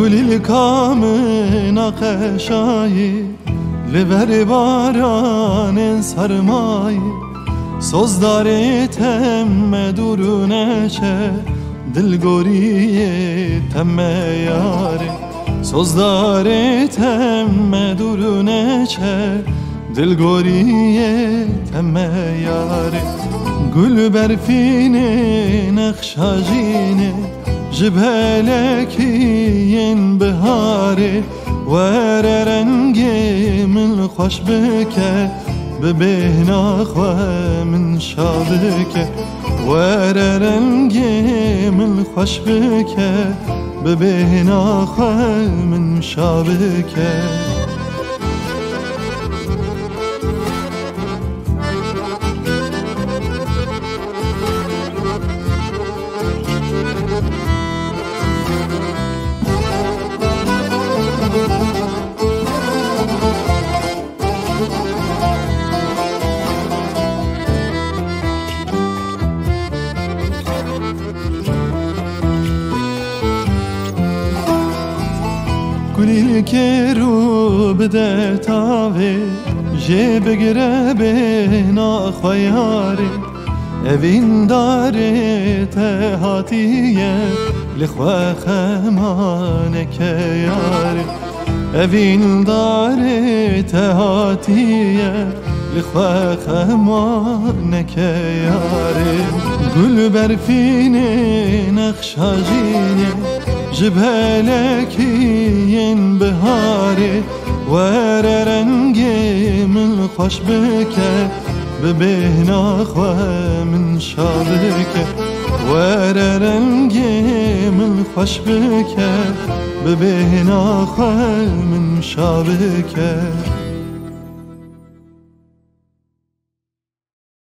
گلی کام نقشایی لبر باران سرمایی سوزداری تم درونه چه دلگوری تم یاری سوزداری تم درونه چه دلگوری تم یاری گل برفینه نقشاجینه جبهلكين بهاري ور رنگي من خوش بك ببهنا خواه من شابك ور رنگي من خوش بك ببهنا خواه من شابك گلی که رو بده تاوی جه بگره بنا خویاری اوین داره تهاتیه لخواه خمانه که یاری اوین داره تهاتیه لخواه خمانه که یاری گل برفینه نقشاجینه جبهلكين بهاري ور رنگي من خوش بك ببهنا خواه من شابك ور رنگي من خوش بك ببهنا خواه من شابك